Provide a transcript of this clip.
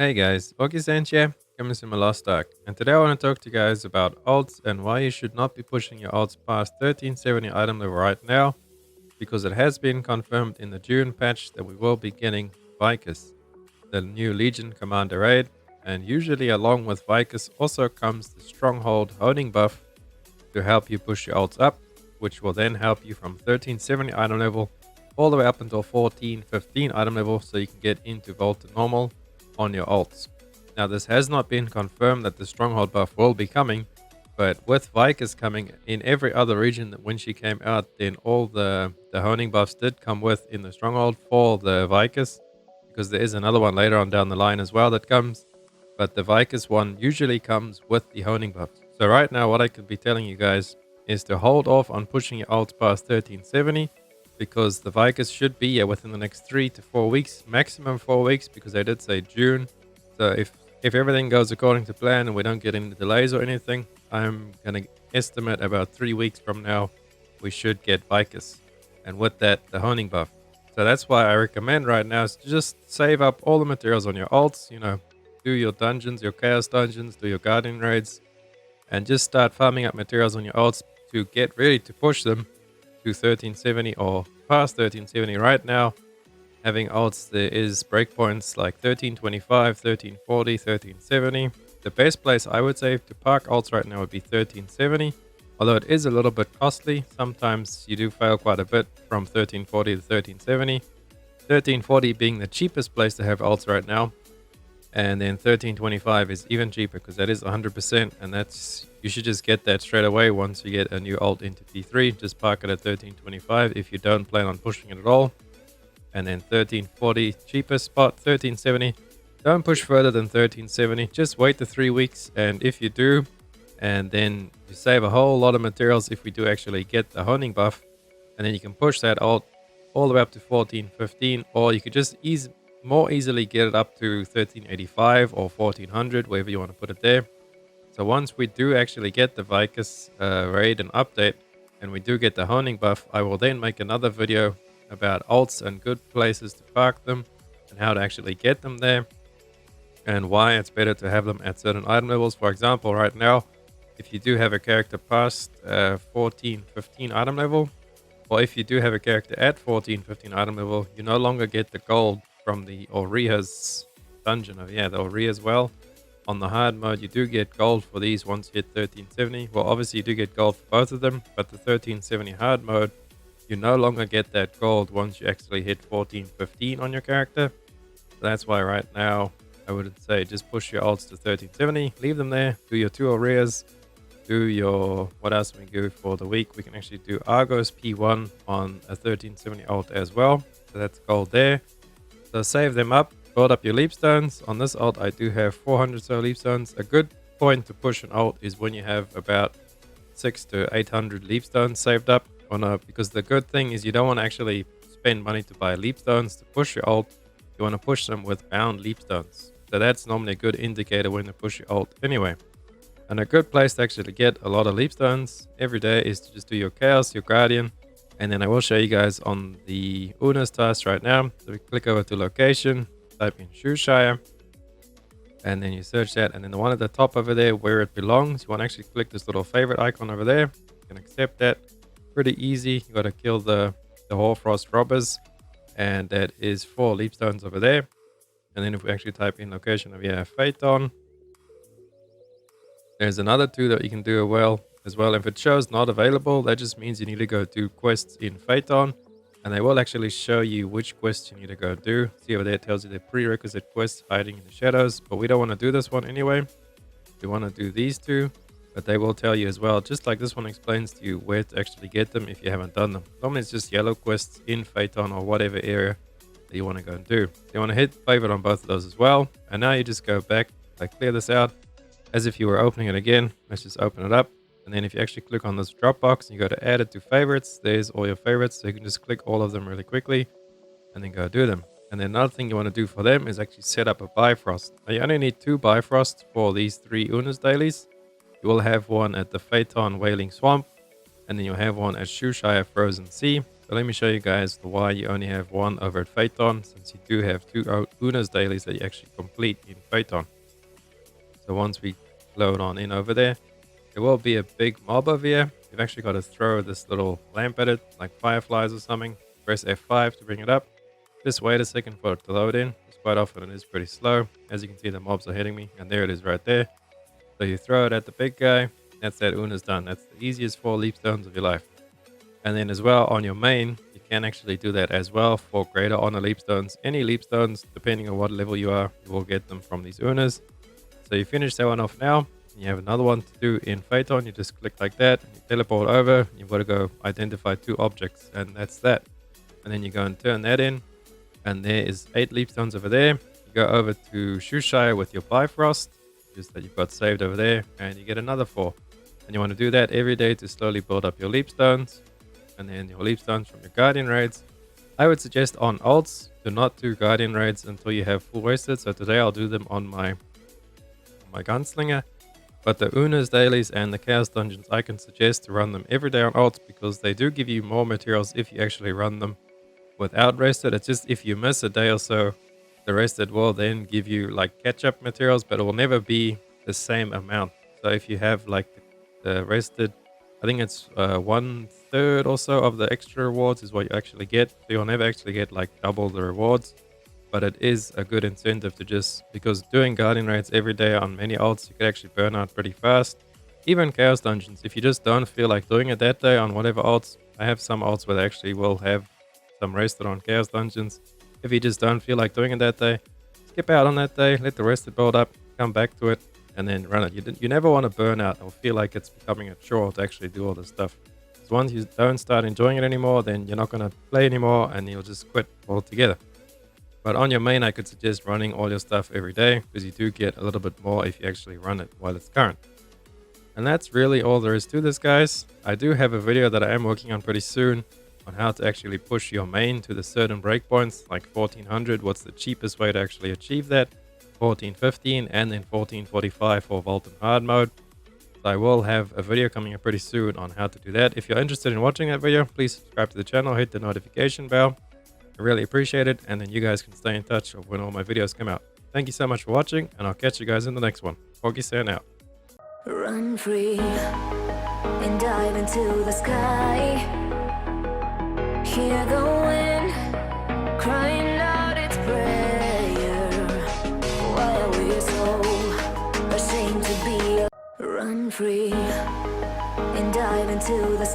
Hey guys, Augiesaint here, coming to my last talk. And today I want to talk to you guys about alts and why you should not be pushing your alts past 1370 item level right now, because it has been confirmed in the June patch that we will be getting Vykas, the new Legion Commander raid, and usually along with Vykas also comes the Stronghold honing buff to help you push your alts up, which will then help you from 1370 item level all the way up until 1415 item level so you can get into Vault to normal on your alts. Now this has not been confirmed that the Stronghold buff will be coming, but with Vykas coming in every other region that when she came out, then all the honing buffs did come with in the Stronghold for the Vykas, because there is another one later on down the line as well that comes, but the Vykas one usually comes with the honing buffs. So right now what I could be telling you guys is to hold off on pushing your alts past 1370, because the Vykas should be here within the next 3 to 4 weeks, maximum 4 weeks, because I did say June. So if everything goes according to plan and we don't get any delays or anything, I'm going to estimate about 3 weeks from now we should get Vykas, and with that the honing buff. So that's why I recommend right now is to just save up all the materials on your alts, do your dungeons, your chaos dungeons, do your guardian raids, and just start farming up materials on your alts to get ready to push them to 1370 or past 1370. Right now, having alts, there is breakpoints like 1325, 1340, 1370. The best place I would say to park alts right now would be 1370, although it is a little bit costly. Sometimes you do fail quite a bit from 1340 to 1370. 1340 being the cheapest place to have alts right now, and then 1325 is even cheaper because that is 100%, and that's, you should just get that straight away once you get a new alt into T3. Just park it at 1325 if you don't plan on pushing it at all. And then 1340 cheapest spot, 1370. Don't push further than 1370. Just wait the 3 weeks, and if you do, and then you save a whole lot of materials if we do actually get the honing buff, and then you can push that alt all the way up to 1415, or you could just more easily get it up to 1385 or 1400, wherever you want to put it there. So once we do actually get the Vykas raid and update, and we do get the honing buff, I will then make another video about alts and good places to park them and how to actually get them there, and why it's better to have them at certain item levels. For example, right now, if you do have a character past 1415 item level, or if you do have a character at 1415 item level, you no longer get the gold from the Augiesaint dungeon. The Augiesaint well. On the hard mode, you do get gold for these once you hit 1370. Well, obviously you do get gold for both of them, but the 1370 hard mode, you no longer get that gold once you actually hit 1415 on your character. So that's why right now I would say just push your alts to 1370, leave them there, do your 2 Augiesaints, do your, what else we do for the week? We can actually do Argos P1 on a 1370 alt as well. So that's gold there. So save them up, build up your leap stones. On this alt, I do have 400 so leap stones. A good point to push an alt is when you have about 600 to 800 leap stones saved up. Because the good thing is you don't want to actually spend money to buy leap stones to push your alt. You want to push them with bound leap stones. So that's normally a good indicator when to push your alt anyway. And a good place to actually get a lot of leap stones every day is to just do your chaos, your guardian, and then I will show you guys on the Una's task right now. So we click over to location, type in Shoeshire, and then you search that, and then the one at the top over there where it belongs, you want to actually click this little favorite icon over there. You can accept that. Pretty easy. You got to kill the Hoarfrost robbers, and that is 4 leap stones over there. And then if we actually type in location of Phaeton, there's another 2 that you can do as well. If it shows not available, that just means you need to go do quests in Phaeton, and they will actually show you which quests you need to go do. See over there, it tells you the prerequisite quests hiding in the shadows, but we don't want to do this one anyway. We want to do these 2, but they will tell you as well, just like this one explains to you where to actually get them if you haven't done them. Normally it's just yellow quests in Phaeton or whatever area that you want to go and do. So you want to hit favorite on both of those as well, and now you just go back, clear this out as if you were opening it again. Let's just open it up. And then if you actually click on this Dropbox and you go to add it to favorites, there's all your favorites. So you can just click all of them really quickly and then go do them. And then another thing you want to do for them is actually set up a Bifrost. Now you only need 2 Bifrosts for these 3 Una's dailies. You will have one at the Phaeton Wailing Swamp, and then you'll have one at Shoeshire Frozen Sea. So let me show you guys why you only have one over at Phaeton, since you do have two Unas dailies that you actually complete in Phaeton. So once we load on in over there, there will be a big mob over here. You've actually got to throw this little lamp at it, like fireflies or something. Press F5 to bring it up. Just wait a second for it to load in. Because quite often it is pretty slow. As you can see, the mobs are hitting me, and there it is right there. So you throw it at the big guy. That's that Una's done. That's the easiest 4 leap stones of your life. And then as well on your main, you can actually do that as well for greater honor leap stones. Any leap stones, depending on what level you are, you will get them from these Unas. So you finish that one off now. You have another one to do in Phaeton. You just click like that, and you teleport over. You've got to go identify 2 objects, and that's that. And then you go and turn that in, and there is 8 leap stones over there. You go over to Shoeshire with your Bifrost, just that you've got saved over there, and you get another 4. And you want to do that every day to slowly build up your leap stones, and then your leap stones from your Guardian raids. I would suggest on alts, do not do Guardian raids until you have full wasted. So today I'll do them on my Gunslinger. But the Unas dailies and the Chaos dungeons, I can suggest to run them every day on alts, because they do give you more materials if you actually run them without rested. It's just if you miss a day or so, the rested will then give you like catch-up materials, but it will never be the same amount. So if you have like the rested, I think it's 1/3 or so of the extra rewards is what you actually get. So you'll never actually get like double the rewards. But it is a good incentive to just, because doing Guardian raids every day on many alts, you could actually burn out pretty fast. Even Chaos dungeons, if you just don't feel like doing it that day on whatever alts, I have some alts where they actually will have some rested on Chaos dungeons. If you just don't feel like doing it that day, skip out on that day, let the rested build up, come back to it, and then run it. You never want to burn out or feel like it's becoming a chore to actually do all this stuff. So once you don't start enjoying it anymore, then you're not going to play anymore, and you'll just quit altogether. But on your main, I could suggest running all your stuff every day, because you do get a little bit more if you actually run it while it's current. And that's really all there is to this, guys. I do have a video that I am working on pretty soon on how to actually push your main to the certain breakpoints, like 1400. What's the cheapest way to actually achieve that? 1415 and then 1445 for Vault and Hard mode. So I will have a video coming up pretty soon on how to do that. If you're interested in watching that video, please subscribe to the channel, hit the notification bell. I really appreciate it, and then you guys can stay in touch of when all my videos come out. Thank you so much for watching, and I'll catch you guys in the next one. Augiesaint out. Run free and dive into the sky. Hear the wind crying out its prayer. Why are we so ashamed to be? Run free and dive into the